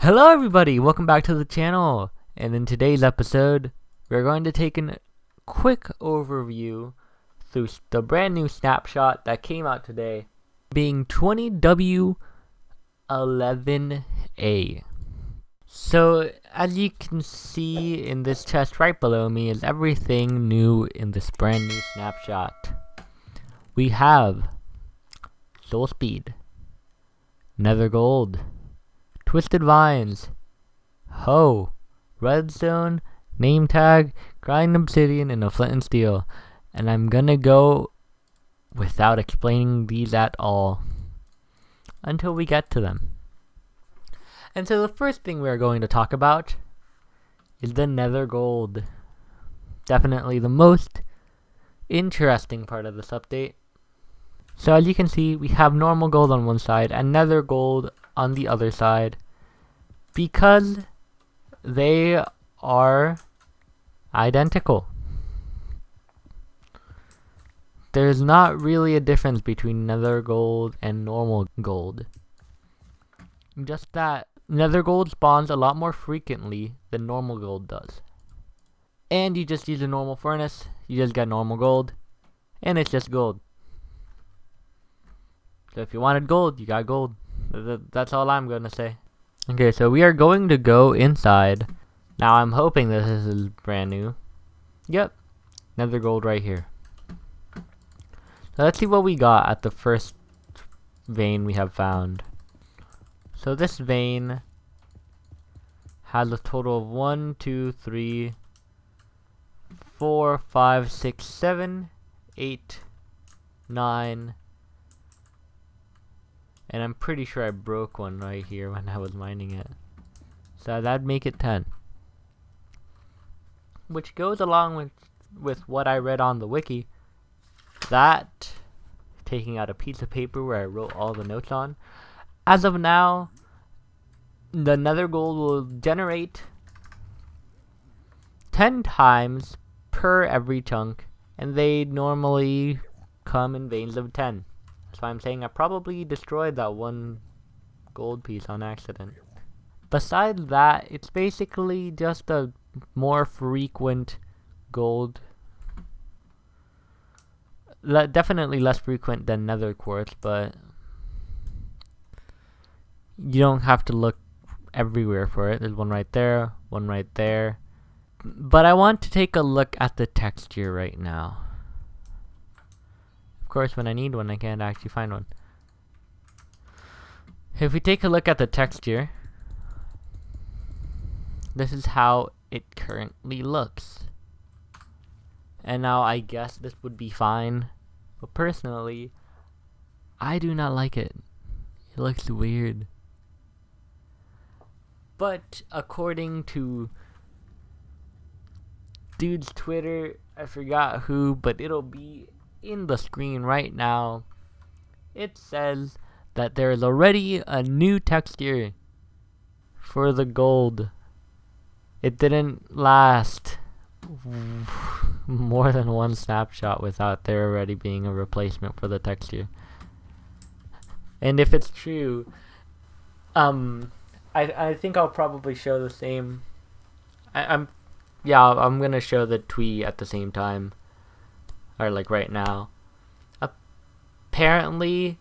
Hello everybody, welcome back to the channel, and in today's episode we're going to take a quick overview through the brand new snapshot that came out today, being 20W11A. So as you can see in this chest right below me is everything new in this brand new snapshot. We have Soulspeed, Nether Gold, Twisted Vines, Hoe, Redstone, Name Tag, Grind Obsidian, and a Flint and Steel. And I'm gonna go without explaining these at all until we get to them. And so the first thing we're going to talk about is the Nether Gold. Definitely the most interesting part of this update. So as you can see, we have normal gold on one side and Nether Gold on the other side, because they are identical. There's not really a difference between Nether Gold and normal gold. Just that Nether Gold spawns a lot more frequently than normal gold does. And you just use a normal furnace, you just get normal gold, and it's just gold. So if you wanted gold, you got gold. That's all I'm gonna say. Okay, so we are going to go inside. Now I'm hoping this is brand new. Yep, Nether Gold right here. So let's see what we got at the first vein we have found. So this vein has a total of 1, 2, 3, 4, 5, 6, 7, 8, 9. And I'm pretty sure I broke one right here when I was mining it. So that'd make it 10. Which goes along with what I read on the wiki. That, taking out a piece of paper where I wrote all the notes on. As of now, the Nether Gold will generate 10 times per every chunk. And they normally come in veins of 10. That's why I'm saying I probably destroyed that one gold piece on accident. Besides that, it's basically just a more frequent gold. Definitely less frequent than nether quartz, but you don't have to look everywhere for it. There's one right there, one right there. But I want to take a look at the texture right now. Of course, when I need one, I can't actually find one. If we take a look at the texture, this is how it currently looks. And now I guess this would be fine, but personally, I do not like it. It looks weird. But according to dude's Twitter, I forgot who, but it'll be in the screen right now. It says that there is already a new texture for the gold. It didn't last more than one snapshot without there already being a replacement for the texture. And if it's true, I think I'll probably show the same. I'm gonna show the tweet at the same time. Or like right now. Apparently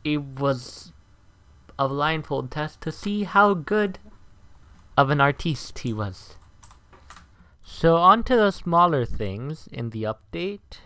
it was a blindfold test to see how good of an artiste he was. So on to the smaller things in the update.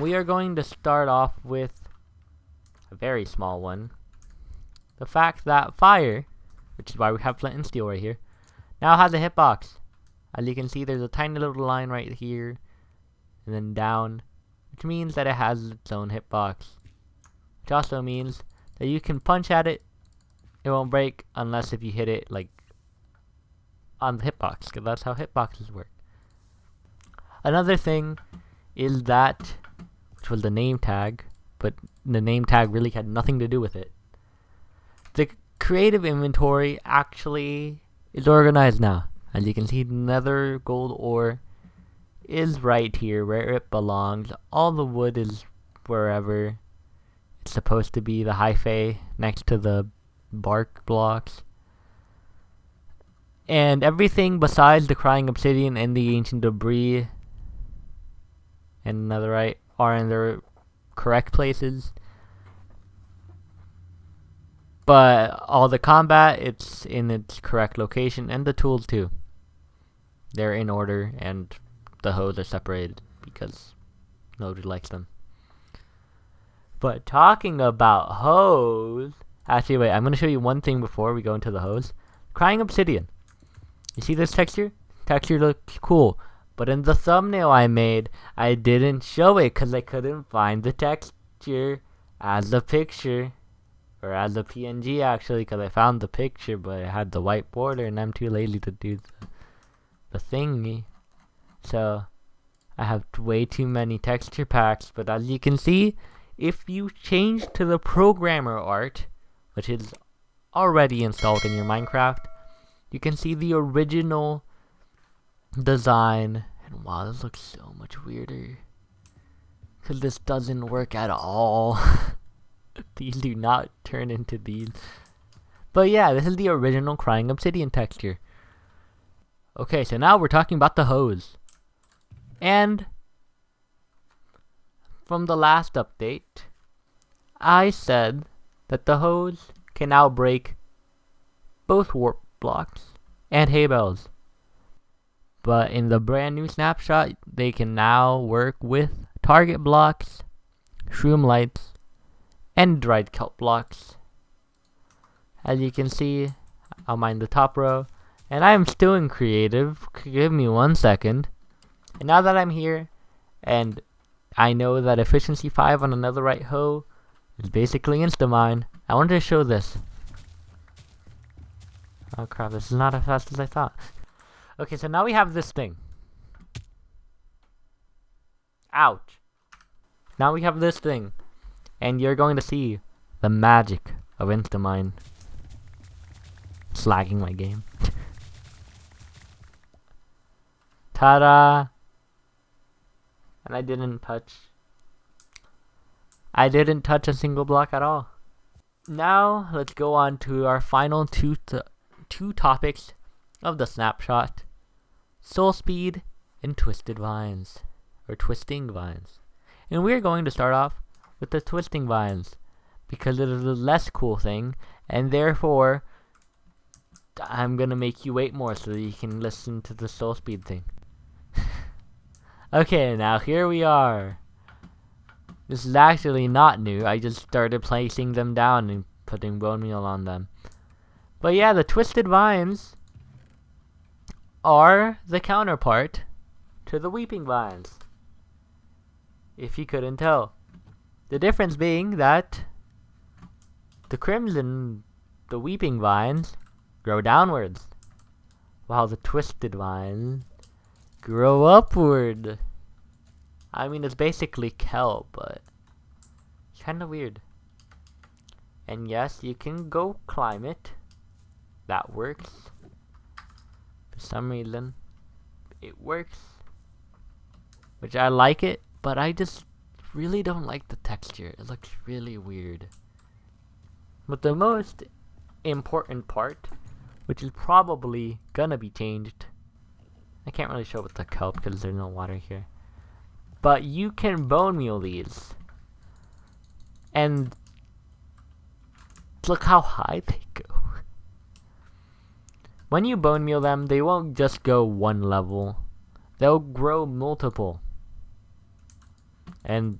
We are going to start off with a very small one. The fact that fire, which is why we have flint and steel right here, now has a hitbox. As you can see, there's a tiny little line right here, and then down, which means that it has its own hitbox. Which also means that you can punch at it, it won't break, unless if you hit it, like, on the hitbox, because that's how hitboxes work. Another thing is that, which was the name tag, but the name tag really had nothing to do with it. The creative inventory actually is organized now. As you can see, Nether Gold ore is right here where it belongs. All the wood is wherever it's supposed to be, the hyphae next to the bark blocks. And everything besides the crying obsidian and the ancient debris and netherite are in their correct places. But all the combat, it's in its correct location, and the tools too. They're in order, and the hoes are separated because nobody likes them. But talking about hoes, actually wait, I'm going to show you one thing before we go into the hoes. Crying obsidian. You see this texture? Texture looks cool. But in the thumbnail I made, I didn't show it because I couldn't find the texture as a picture. Or as a PNG actually, because I found the picture, but it had the white border and I'm too lazy to do the thingy. So, I have way too many texture packs, but as you can see, if you change to the programmer art, which is already installed in your Minecraft, you can see the original design. And wow, this looks so much weirder. Because this doesn't work at all. These do not turn into these. But yeah, this is the original crying obsidian texture. Okay, so now we're talking about the hose. And from the last update, I said that the hose can now break both warp blocks and hay bales. But in the brand new snapshot, they can now work with target blocks, shroom lights, and dried kelp blocks. As you can see, I'll mine the top row, and I am still in creative. Give me 1 second. And now that I'm here, and I know that efficiency 5 on another right hoe is basically insta-mine, I wanted to show this. Oh crap, this is not as fast as I thought. Okay, so now we have this thing. Ouch. Now we have this thing. And you're going to see the magic of Instamine. It's lagging my game. Ta-da! And I didn't touch a single block at all. Now, let's go on to our final two topics of the snapshot. Soulspeed and twisted vines. Or twisting vines. And we're going to start off with the twisting vines, because it is a less cool thing, and therefore I'm gonna make you wait more so that you can listen to the Soulspeed thing. Okay, now here we are. This is actually not new. I just started placing them down and putting bone meal on them. But yeah, the twisted vines are the counterpart to the weeping vines, if you couldn't tell. The difference being that the weeping vines grow downwards, while the twisted vines grow upward. I mean, it's basically kelp, but it's kind of weird. And yes, you can go climb it. That works. For some reason, it works. Which I like it, but I just really don't like the texture. It looks really weird. But the most important part, which is probably gonna be changed, I can't really show with the kelp because there's no water here, but you can bone meal these, and look how high they go. When you bone meal them, they won't just go one level, they'll grow multiple. And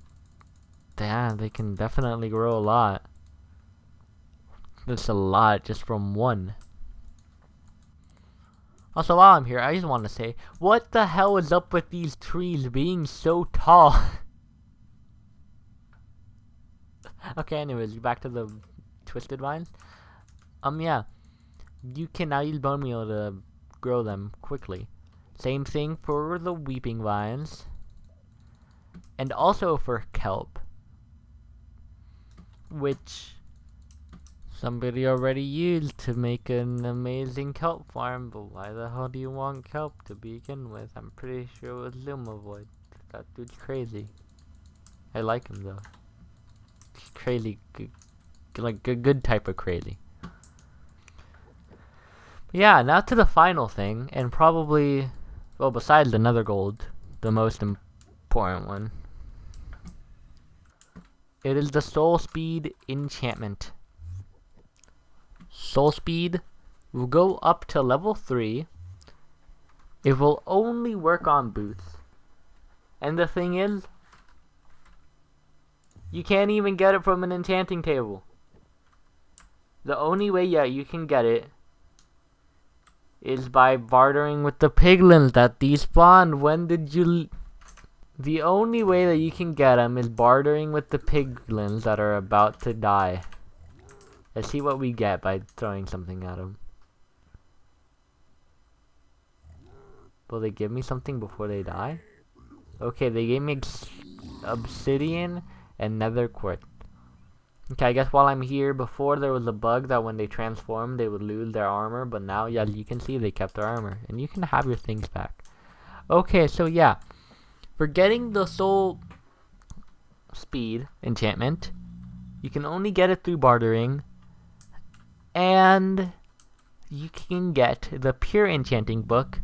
yeah, they can definitely grow a lot. That's a lot just from one. Also, while I'm here, I just want to say, what the hell is up with these trees being so tall? Okay, anyways, back to the twisted vines. Yeah, you can now use bone meal to grow them quickly. Same thing for the weeping vines. And also for kelp, which somebody already used to make an amazing kelp farm, but why the hell do you want kelp to begin with? I'm pretty sure it was Lumavoid. That dude's crazy. I like him though. He's crazy, like a good type of crazy. Yeah, now to the final thing, and probably, well, besides the Nether Gold, the most important one. It is the Soulspeed enchantment. Soulspeed will go up to level 3. It will only work on boots. And the thing is, you can't even get it from an enchanting table. The only way you can get it is by bartering with the piglins that despawned. When did you... The only way that you can get them is bartering with the piglins that are about to die. Let's see what we get by throwing something at them. Will they give me something before they die? Okay, they gave me obsidian and nether quartz. Okay, I guess while I'm here, before there was a bug that when they transformed, they would lose their armor. But now, yeah, you can see they kept their armor. And you can have your things back. Okay, so yeah. For getting the Soul Speed enchantment, you can only get it through bartering. And you can get the Pure Enchanting Book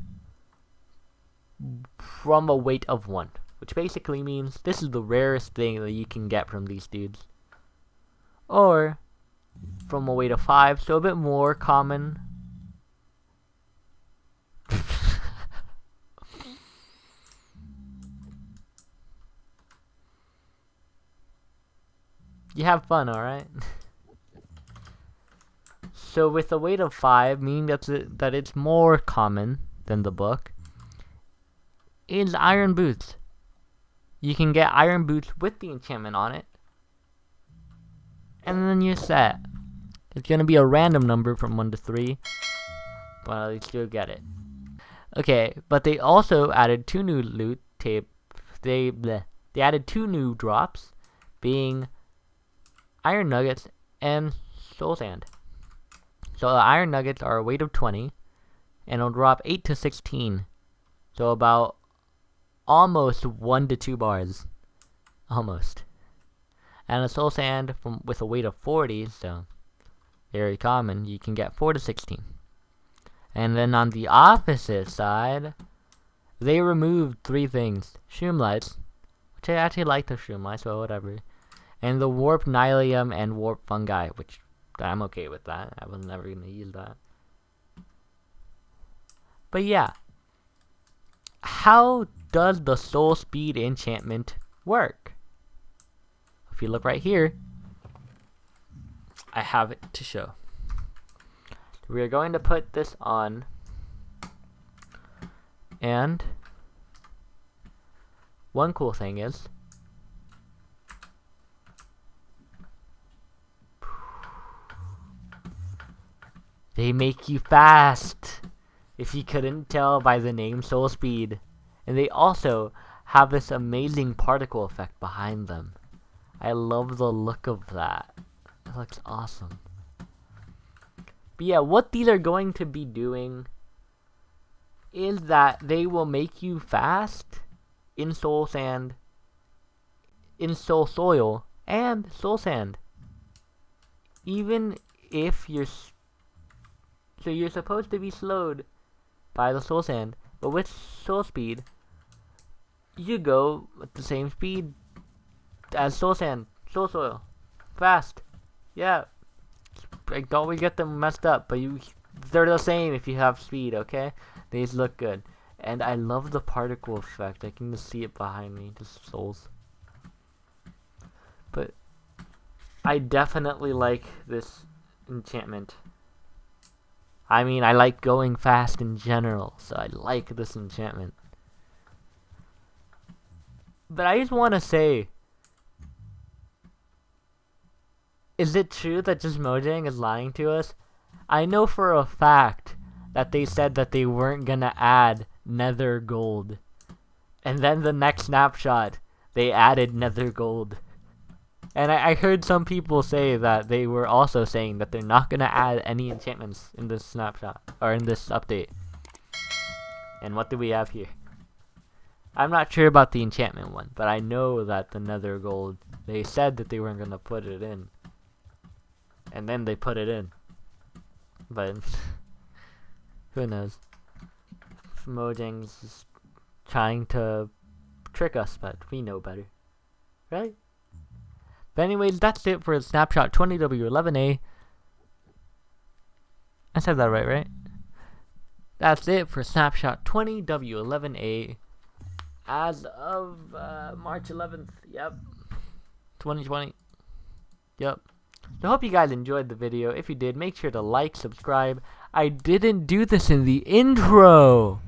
from a weight of 1. Which basically means this is the rarest thing that you can get from these dudes. Or from a weight of 5, so a bit more common. You have fun, alright? So with a weight of 5, meaning that it's more common than the book, is iron boots. You can get iron boots with the enchantment on it. And then you're set. It's gonna be a random number from 1 to 3. But at least you'll get it. Okay, but they also added 2 new loot tape. They added 2 new drops, being iron nuggets and soul sand. So the iron nuggets are a weight of 20, and it'll drop 8 to 16. So about almost 1 to 2 bars. Almost. And a soul sand with a weight of 40, so very common, you can get 4 to 16. And then on the opposite side, they removed 3 things. Shroomlights, which I actually like the shroomlights, so whatever. And the warp nylium and warp fungi, which I'm okay with that. I was never going to use that. But yeah. How does the Soul Speed enchantment work? If you look right here, I have it to show. We are going to put this on, and one cool thing is they make you fast, if you couldn't tell by the name Soulspeed. And they also have this amazing particle effect behind them. I love the look of that. It looks awesome. But yeah, what these are going to be doing is that they will make you fast in soul sand, in soul soil, and soul sand. Even if you're... So you're supposed to be slowed by the soul sand, but with soul speed, you go with the same speed as soul sand, soul soil, fast. Yeah, like, don't we get them messed up, but they're the same if you have speed. Okay, these look good, and I love the particle effect. I can just see it behind me, just souls. But I definitely like this enchantment. I mean, I like going fast in general, so I like this enchantment. But I just want to say, is it true that just Mojang is lying to us? I know for a fact that they said that they weren't gonna add Nether Gold. And then the next snapshot, they added Nether Gold. And I heard some people say that they were also saying that they're not gonna add any enchantments in this snapshot, or in this update. And what do we have here? I'm not sure about the enchantment one, but I know that the Nether Gold, they said that they weren't gonna put it in. And then they put it in. But Who knows? Mojang's just trying to trick us, but we know better. Right? But anyways, that's it for Snapshot 20W11A. I said that right? That's it for Snapshot 20W11A as of March 11th. Yep. 2020. Yep. So I hope you guys enjoyed the video. If you did, make sure to like, subscribe. I didn't do this in the intro.